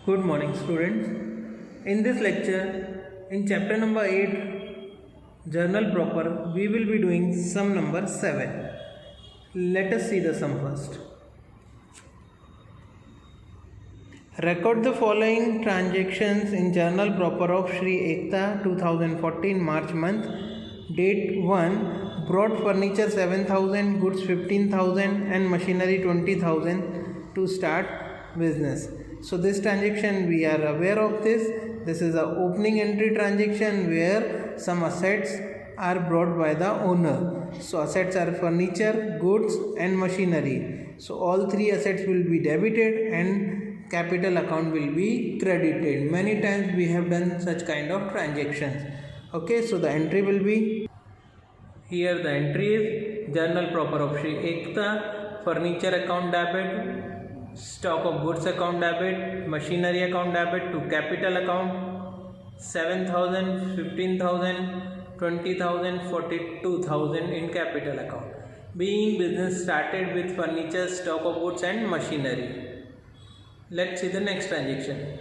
Good morning, students. In this lecture, in chapter number 8, journal proper, we will be doing sum number 7. Let us see the sum first. Record the following transactions in journal proper of Sri Ekta 2014 March month. Date 1, brought furniture 7,000, goods 15,000 and machinery 20,000 to start business. So this transaction we are aware of this. This is a opening entry transaction where some assets are brought by the owner. So assets are furniture, goods and machinery. So all three assets will be debited and capital account will be credited. Many times we have done such kind of transactions. Okay, so the entry will be here. The entry is journal proper of Sri Ekta, furniture account debit, stock of goods account debit, machinery account debit to capital account 7,000, 15,000, 20,000, 42,000 in capital account. Being business started with furniture, stock of goods and machinery. Let's see the next transaction.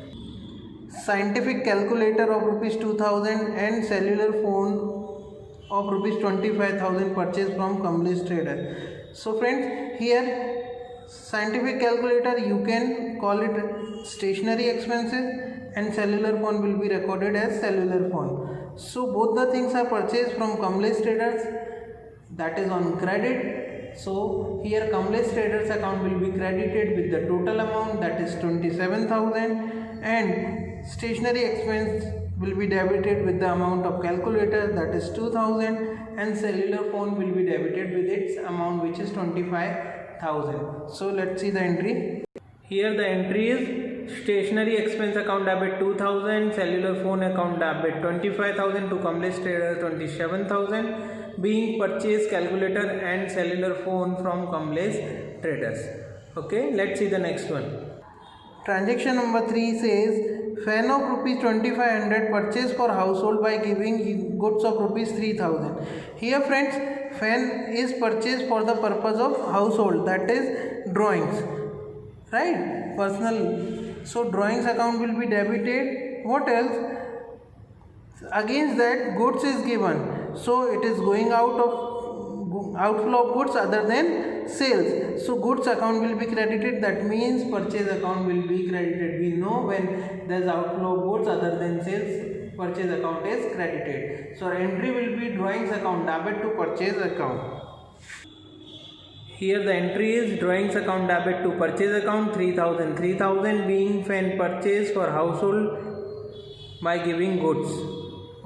Scientific calculator of rupees 2,000 and cellular phone of rupees 25,000 purchased from Kamlesh Trader. So friends, here scientific calculator you can call it stationery expenses and cellular phone will be recorded as cellular phone. So both the things are purchased from Kamlesh Traders, that is on credit. So here Kamlesh Traders account will be credited with the total amount, that is 27,000, and stationery expense will be debited with the amount of calculator, that is 2,000, and cellular phone will be debited with its amount, which is 25,000. So let's see the entry. Here the entry is stationery expense account debit 2,000, cellular phone account debit 25,000 to Kamlesh Trader 27,000, being purchased calculator and cellular phone from Kamlesh Traders. Okay, let's see the next one. Transaction number 3 says fan of rupees 2,500 purchased for household by giving goods of rupees 3,000. Here friends, fan is purchased for the purpose of household, that is drawings, right? Personal. So drawings account will be debited. What else? Against that goods is given, so it is going out of outflow of goods other than sales. So goods account will be credited, that means purchase account will be credited. We know when there is outflow of goods other than sales, purchase account is credited. So entry will be drawings account debit to purchase account. Here the entry is drawings account debit to purchase account 3,000. 3,000 being fan purchase for household by giving goods.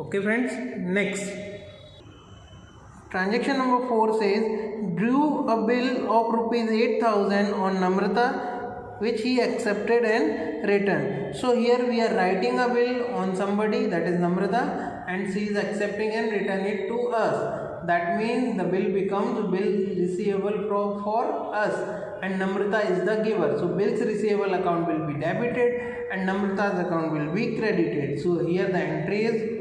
Okay friends, next. Transaction number 4 says drew a bill of rupees 8,000 on Namrata, which he accepted and returned. So here we are writing a bill on somebody, that is Namrata, and she is accepting and return it to us. That means the bill becomes bill receivable for us and Namrata is the giver. So bills receivable account will be debited and Namrata's account will be credited. So here the entry is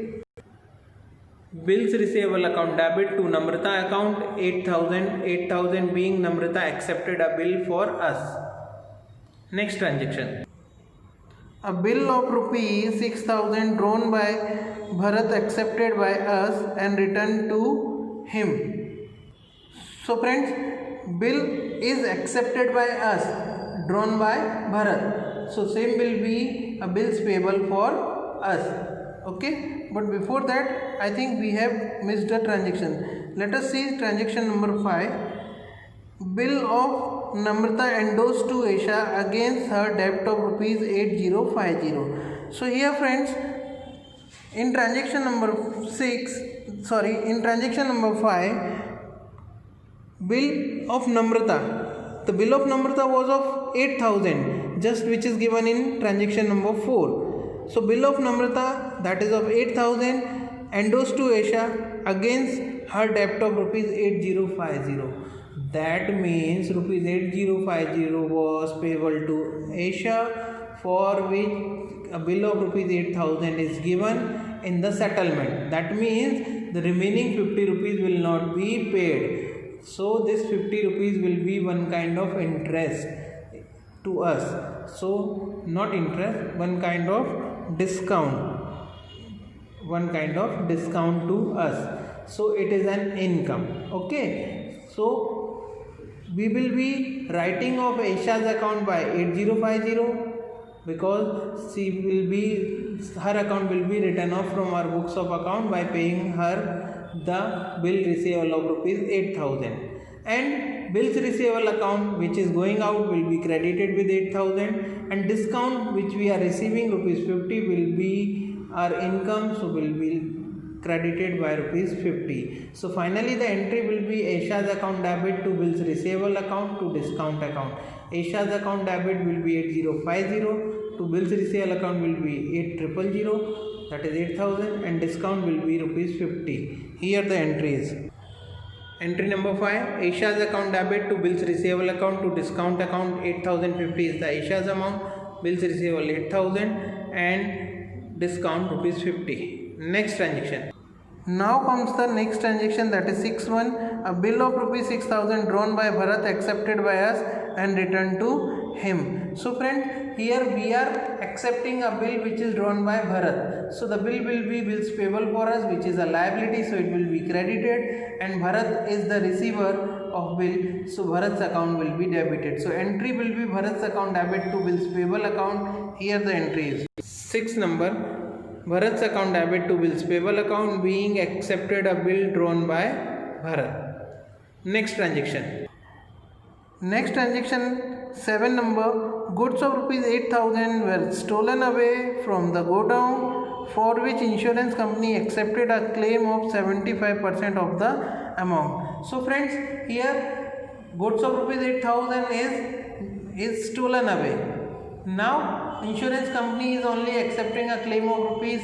bills receivable account debit to Namrata account 8,000. 8,000 being Namrata accepted a bill for us. Next transaction. A bill of rupees 6,000 drawn by Bharat accepted by us and returned to him. So friends, bill is accepted by us, drawn by Bharat. So same will be a bills payable for us. Okay, but before that I think we have missed a transaction. Let us see transaction number 5. Bill of Namrata endorsed to Aisha against her debt of rupees 8050. So here friends, in transaction number 5, bill of Namrata, the bill of Namrata was of 8,000, just which is given in transaction number 4. So bill of Namrata, that is of 8,000, endorsed to Aisha against her debt of rupees 8050. That means rupees 8050 was payable to Aisha, for which a bill of rupees 8,000 is given in the settlement. That means the remaining 50 rupees will not be paid. So this 50 rupees will be one kind of interest to us. So not interest, one kind of discount to us. So it is an income. Okay, so we will be writing off Aisha's account by 8050 because her account will be written off from our books of account by paying her the bill receivable of rupees 8000, and bills receivable account which is going out will be credited with 8000, and discount which we are receiving rupees 50 will be our income, so will be credited by rupees 50. So finally the entry will be Aisha's account debit to bills receivable account to discount account. Aisha's account debit will be 8050 to bills receivable account will be 8000, that is 8000, and discount will be rupees 50. Here the entries. Entry number 5, Aisha's account debit to bills receivable account to discount account 8050 is the Aisha's amount, bills receivable 8000 and discount rupees 50. Next transaction. Now comes the next transaction, that is 6-1. A bill of rupees 6000 drawn by Bharat accepted by us and returned to him. So friends, here we are accepting a bill which is drawn by Bharat. So the bill will be bills payable for us, which is a liability, so it will be credited, and Bharat is the receiver of bill, so Bharat's account will be debited. So entry will be Bharat's account debit to bills payable account. Here the entry is 6 number. Bharat's account debit to bills payable account being accepted a bill drawn by Bharat. Next transaction. 7 number. Goods of rupees 8000 were stolen away from the godown, for which insurance company accepted a claim of 75% of the amount. So friends, here goods of rupees 8000 is stolen away. Now insurance company is only accepting a claim of rupees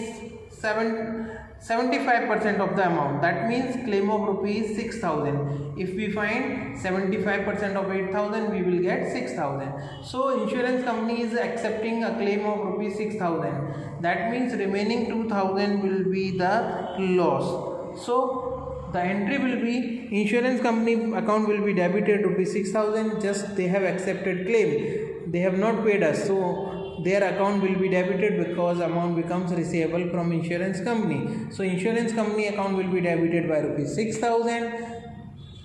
75% of the amount. That means claim of rupees 6000. If we find 75% of 8000, we will get 6000. So insurance company is accepting a claim of rupees 6000. That means remaining 2000 will be the loss. So the entry will be insurance company account will be debited rupees 6000. Just they have accepted claim, they have not paid us, so their account will be debited because amount becomes receivable from insurance company. So insurance company account will be debited by rupees 6000.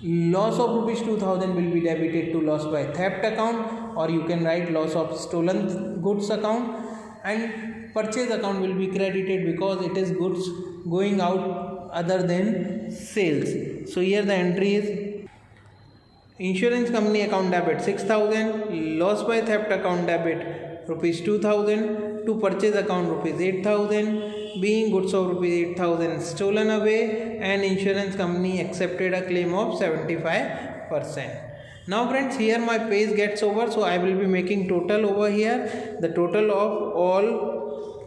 Loss of rupees 2000 will be debited to loss by theft account, or you can write loss of stolen goods account, and purchase account will be credited because it is goods going out other than sales. So here the entry is insurance company account debit 6000, loss by theft account debit rupees 2000, to purchase account rupees 8000, being goods of rupees 8000 stolen away, and insurance company accepted a claim of 75%. Now friends, here my page gets over, so I will be making total over here. The total of all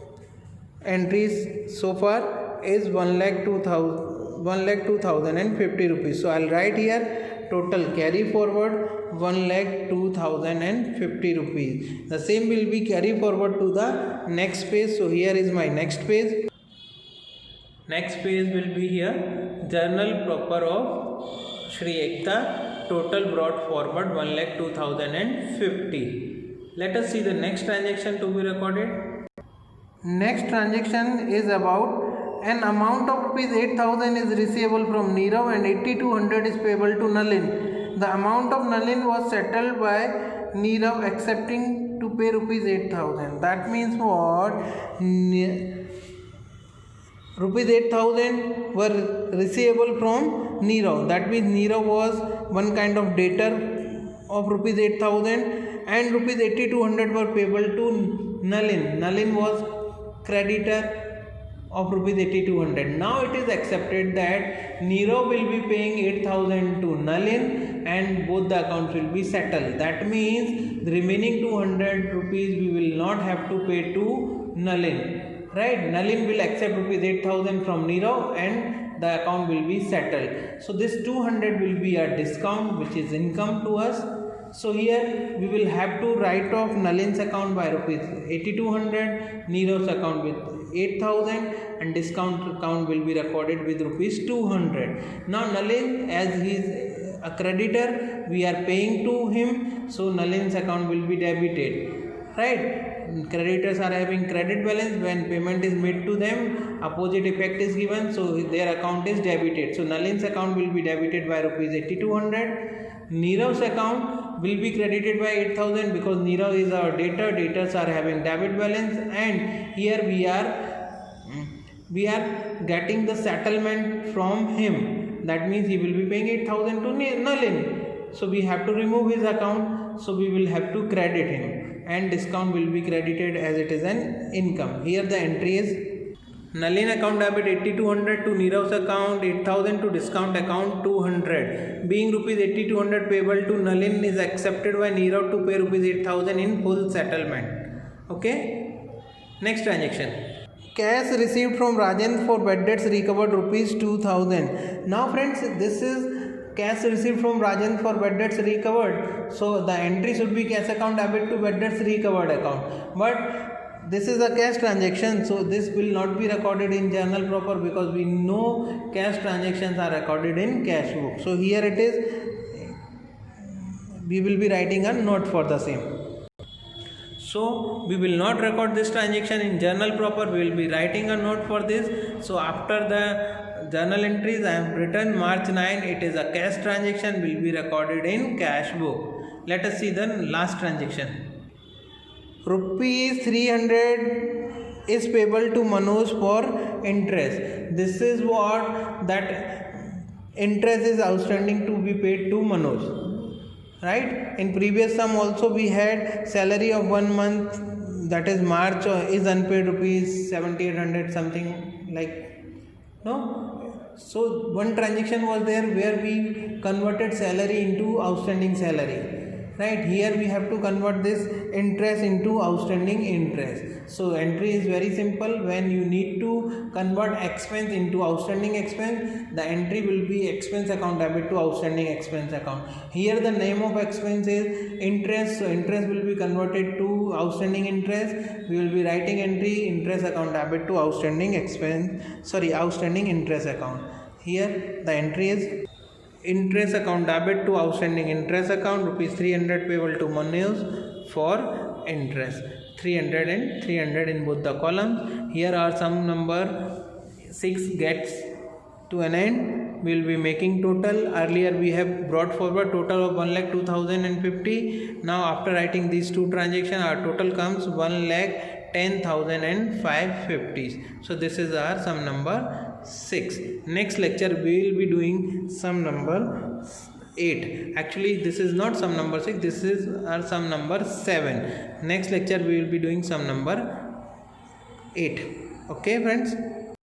entries so far is 1,02,050 rupees. So I'll write here total carry forward 1,02,050 rupees. The same will be carry forward to the next page. So here is my next page. Next page will be here journal proper of Shri Ekta. Total brought forward 1,02,050. Let us see the next transaction to be recorded. Next transaction is about an amount of rupees 8,000 is receivable from Nirav and 8,200 is payable to Nalin. The amount of Nalin was settled by Nirav accepting to pay rupees 8,000. That means what? Rupees 8,000 were receivable from Nirav. That means Nirav was one kind of debtor of rupees 8,000, and rupees 8,200 were payable to Nalin. Nalin was creditor of rupees 8,200. Now it is accepted that Nirav will be paying 8,000 to Nalin and both the accounts will be settled. That means the remaining 200 rupees we will not have to pay to Nalin. Right? Nalin will accept rupees 8,000 from Nirav and the account will be settled. So this 200 will be a discount which is income to us. So here we will have to write off Nalin's account by rupees 8,200, Nirav's account with 8,000, and discount account will be recorded with rupees 200. Now Nalin, as he is a creditor, we are paying to him, so Nalin's account will be debited. Right? creditors are having credit balance. When payment is made to them, opposite effect is given, so their account is debited. So Nalin's account will be debited by rupees 8200. Nirav's account will be credited by 8000 because Nirav is our debtor. Debtors are having debit balance, and here we are getting the settlement from him. That means he will be paying 8000 to Nalin. So we have to remove his account, so we will have to credit him, and discount will be credited as it is an income. Here the entry is Nalin account debit 8200 to Nirav's account 8000 to discount account 200. Being rupees 8200 payable to Nalin is accepted by Nirav to pay rupees 8000 in full settlement. Okay. Next transaction. Cash received from Rajan for bad debts recovered rupees 2000. Now friends, this is cash received from Rajan for bad debts recovered. So the entry should be cash account debit to bad debts recovered account. But this is a cash transaction, so this will not be recorded in journal proper because we know cash transactions are recorded in cash book. So here it is, we will be writing a note for the same. So we will not record this transaction in journal proper, we will be writing a note for this. So after the journal entries I have written March 9, it is a cash transaction, will be recorded in cash book. Let us see the last transaction. Rupees 300 is payable to Manoj for interest. This is what that interest is outstanding to be paid to Manoj. Right, in previous sum also we had salary of 1 month, that is March, is unpaid rupees 7800 something like, no. So one transaction was there where we converted salary into outstanding salary. Right, here we have to convert this interest into outstanding interest. So entry is very simple. When you need to convert expense into outstanding expense, the entry will be expense account debit to outstanding expense account. Here the name of expense is interest, so interest will be converted to outstanding interest. We will be writing entry interest account debit to outstanding outstanding interest account. Here the entry is interest account debit to outstanding interest account, rupees 300 payable to Manoj for interest. 300 and 300 in both the columns. Here are sum number 6 gets to an end. We will be making total. Earlier we have brought forward total of 1,02,050. Now after writing these two transactions, our total comes 1,10,550. So this is our sum number 6. Next lecture we will be doing sum number 8. Actually this is not sum number 6, this is our sum number 7. Next lecture we will be doing sum number 8. Okay friends.